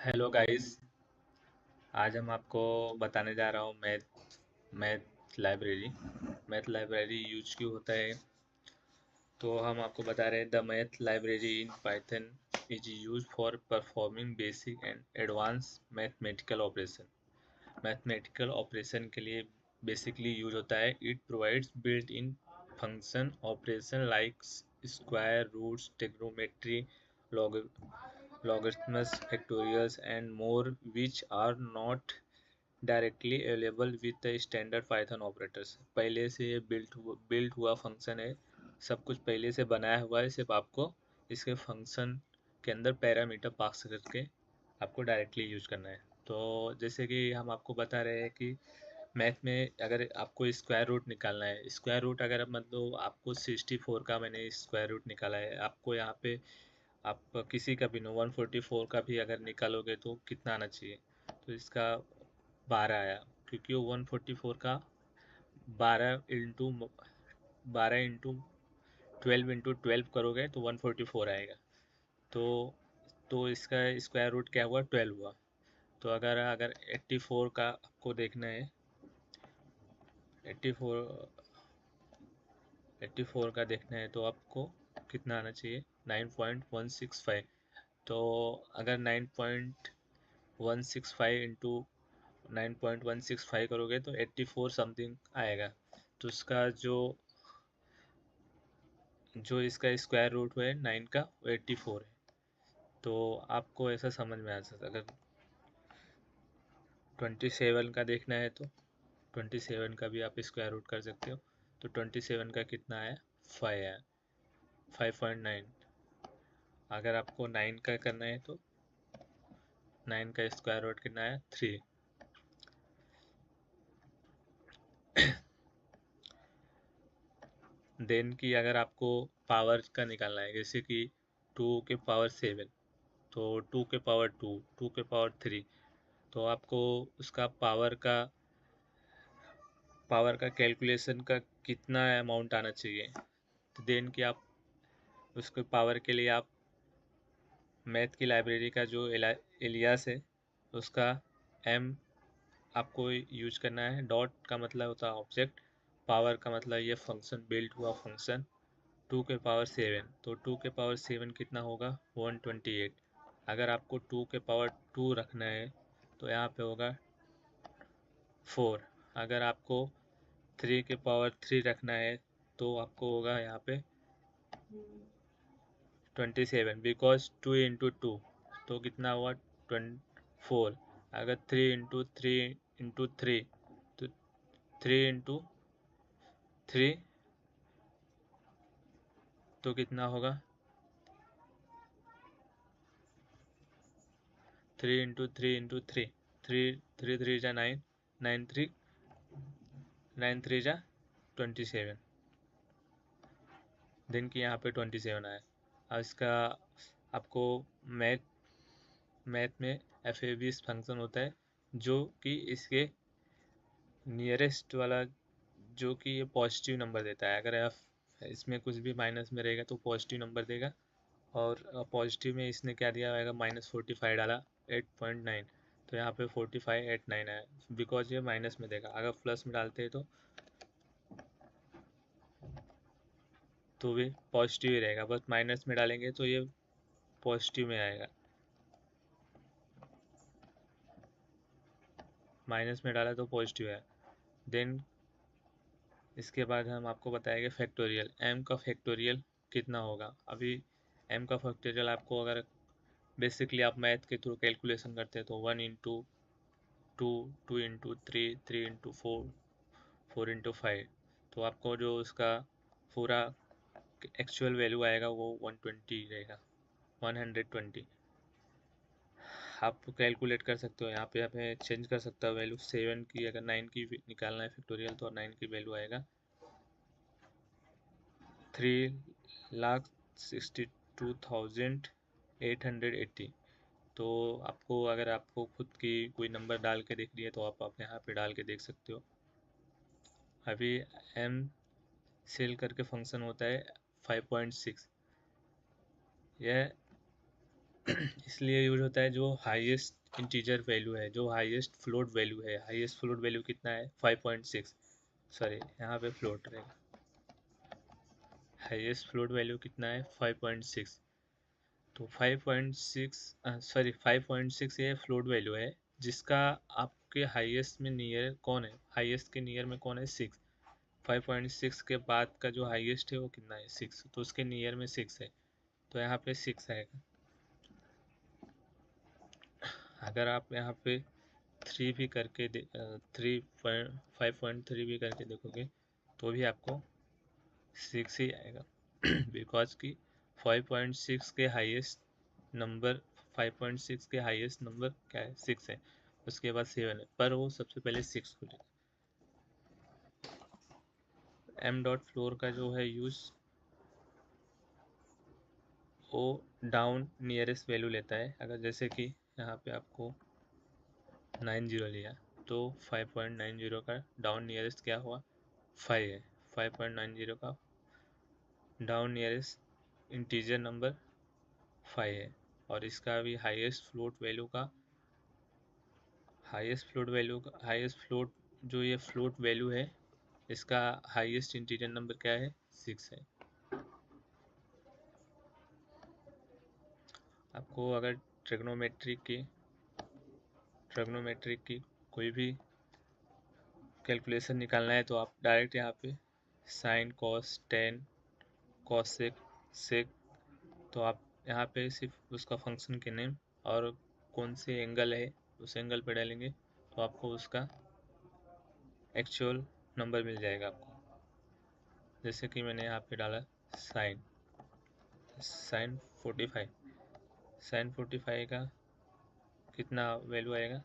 Hello guys. आज हम आपको बताने जा रहा हूँ math library. Math library use क्यों होता है, तो हम आपको बता रहे हैं the math library in Python is use for performing basic and advance mathematical operation. Mathematical operation के लिए बेसिकली यूज होता है। It provides built in function operation like square roots, trigonometry, logarithms, factorials, and more, which are not directly available with the standard Python operators. पहले से ये built हुआ function है, सब कुछ पहले से बनाया हुआ है, सिर्फ आपको इसके फंक्शन के अंदर पैरामीटर पास करके आपको डायरेक्टली यूज करना है। तो जैसे कि हम आपको बता रहे हैं कि मैथ में अगर आपको स्क्वायर रूट निकालना है, स्क्वायर रूट अगर मतलब आपको 64 का मैंने स्क्वायर रूट निकाला है, आपको यहाँ पे आप किसी का भी 144 का भी अगर निकालोगे तो कितना आना चाहिए, तो इसका 12 आया, क्योंकि वो 144 का 12 इंटू 12 करोगे तो 144 आएगा। तो तो इसका स्क्वायर रूट क्या हुआ, 12 हुआ। तो अगर अगर 84 का आपको देखना है, 84 84 का देखना है तो आपको कितना आना चाहिए, 9.165। तो अगर 9.165 इंटू 9.165 करोगे तो 84 समथिंग आएगा। तो उसका जो इसका स्क्वायर रूट है 9 का, वो 84 है। तो आपको ऐसा समझ में आ सकता। अगर 27 का देखना है तो 27 का भी आप स्क्वायर रूट कर सकते हो। तो 27 का कितना आया, 5 आया, 5.9। अगर आपको 9 का करना है तो 9 का स्क्वायर रूट कितना आया, 3। देन की अगर आपको पावर का निकालना है, जैसे कि 2 के पावर 7, तो 2 के पावर 2, 2 के पावर 3, तो आपको उसका पावर का कैलकुलेशन का कितना अमाउंट आना चाहिए। तो देन कि आप उसके पावर के लिए आप मैथ की लाइब्रेरी का जो एलियास है, उसका एम आपको यूज करना है। डॉट का मतलब होता है ऑब्जेक्ट, पावर का मतलब ये फंक्शन, बिल्ट हुआ फंक्शन। 2 के पावर 7, तो 2 के पावर 7 कितना होगा, 128। अगर आपको 2 के पावर 2 रखना है तो यहाँ पे होगा 4। अगर आपको 3 के पावर 3 रखना है तो आपको होगा यहाँ पे 27, बिकॉज 2 इंटू 2, तो कितना हुआ, 24। अगर 3 इंटू 3 तो 3 इंटू 3 तो कितना होगा, 3 इंटू 3 थ्री, 3 3 जा 9, 9 3 जा 27। दिन की यहाँ पे 27 आया। अब इसका आपको मैथ मैथ में एफ ए बी फंक्शन होता है, जो कि इसके नियरेस्ट वाला, जो कि ये पॉजिटिव नंबर देता है। अगर आप इसमें कुछ भी माइनस में रहेगा तो पॉजिटिव नंबर देगा, और पॉजिटिव में इसने क्या दिया होगा, -45 डाला, 8.9। तो यहाँ पे 4589 आया, बिकॉज ये माइनस में देगा। अगर प्लस में डालते हैं तो भी पॉजिटिव ही रहेगा, बस माइनस में डालेंगे तो ये पॉजिटिव में आएगा। माइनस में डाला तो पॉजिटिव है। देन इसके बाद हम आपको बताएंगे फैक्टोरियल। एम का फैक्टोरियल कितना होगा। अभी एम का फैक्टोरियल आपको अगर बेसिकली आप मैथ के थ्रू कैलकुलेशन करते हैं तो 1 इंटू 2, 2 इंटू 3, 3 इंटू 4, 4 इंटू 5। तो आपको जो उसका पूरा एक्चुअल वैल्यू आएगा वो 120 रहेगा, 120। आप कैलकुलेट कर सकते हो, यहाँ पे आप चेंज कर सकते हो वैल्यू। 7 की अगर 9 की निकालना है फैक्टोरियल, तो 9 की वैल्यू आएगा 3,62,880। तो आपको अगर आपको खुद की कोई नंबर डाल के देखनी है तो आप यहाँ पे डाल के देख सकते हो। अभी एम सेल करके फंक्शन होता है 5.6। यह इसलिए यूज होता है जो हाईएस्ट इंटीजर वैल्यू है, जो हाईएस्ट फ्लोट वैल्यू है। हाईएस्ट फ्लोट वैल्यू कितना है? 5.6, सॉरी यहाँ पे फ्लोट रहेगा। हाईएस्ट फ्लोट वैल्यू कितना है? 5.6। तो 5.6 सॉरी 5.6 ये फ्लोट वैल्यू है, जिसका आपके हाईएस्ट में नियर कौन है? हाईएस्ट के नियर में कौन है? 6। 5.6 के बाद का जो हाईएस्ट है वो कितना है? 6। तो उसके नियर में 6 है, तो यहाँ पे 6 आएगा। अगर आप यहाँ पे 3 भी करके 5.3 भी करके देखोगे तो भी आपको 6 ही आएगा। बिकॉज की 5.6 के हाईएस्ट नंबर 5.6 के हाईएस्ट नंबर क्या है? 6 है। उसके बाद 7 है, पर वो सबसे पहले 6 खुलेगा। एम डॉट फ्लोर का जो है यूज, वो डाउन नियरेस्ट वैल्यू लेता है। अगर जैसे कि यहाँ पे आपको 90 लिया, तो 5.90 का डाउन नियरेस्ट क्या हुआ? 5 है। 5.90 का डाउन नियरेस्ट इंटीजर नंबर 5 है। और इसका भी हाईएस्ट फ्लोट जो ये फ्लोट वैल्यू है, इसका हाईएस्ट इंटीजर नंबर क्या है? 6 है। आपको अगर ट्रिग्नोमेट्रिक की कोई भी कैलकुलेशन निकालना है तो आप डायरेक्ट यहाँ पे साइन, कॉस, टेन, कॉसेक, सेक, तो आप यहाँ पे सिर्फ उसका फंक्शन के नेम और कौन से एंगल है उस एंगल पे डालेंगे, तो आपको उसका एक्चुअल नंबर मिल जाएगा आपको। जैसे कि मैंने यहाँ पे डाला साइन साइन 45, साइन 45 का कितना वैल्यू आएगा?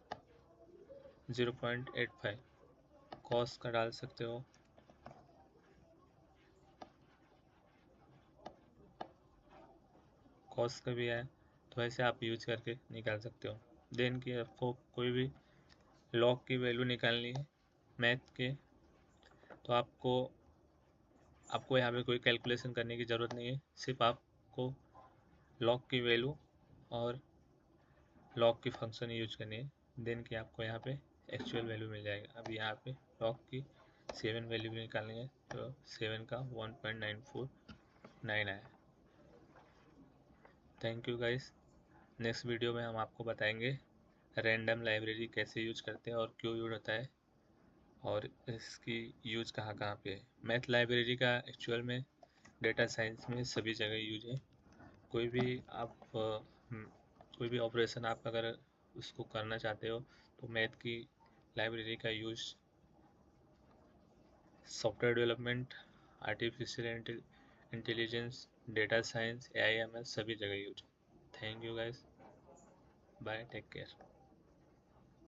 0.85। कॉस का डाल सकते हो, कॉस का भी है। तो ऐसे आप यूज करके निकाल सकते हो। देन की आपको कोई भी लॉग की वैल्यू निकालनी है मैथ के, तो आपको यहाँ पे कोई कैलकुलेशन करने की ज़रूरत नहीं है। सिर्फ आपको लॉग की वैल्यू और लॉग की फंक्शन यूज करनी है। देन की आपको यहाँ पे एक्चुअल वैल्यू मिल जाएगा। अभी यहाँ पे लॉग की 7 वैल्यू भी निकालनी है, तो 7 का 1.949 आया। Thank you guys. Next video में हम आपको बताएंगे रैंडम लाइब्रेरी कैसे यूज करते हैं और क्यों यूज होता है, और इसकी यूज कहाँ कहाँ पे है। मैथ लाइब्रेरी का एक्चुअल में डेटा साइंस में सभी जगह यूज है। कोई भी आप कोई भी ऑपरेशन आप अगर उसको करना चाहते हो, तो मैथ की लाइब्रेरी का use software development, artificial intelligence, data science, AI, ML सभी जगह use. Thank you guys, bye, take care.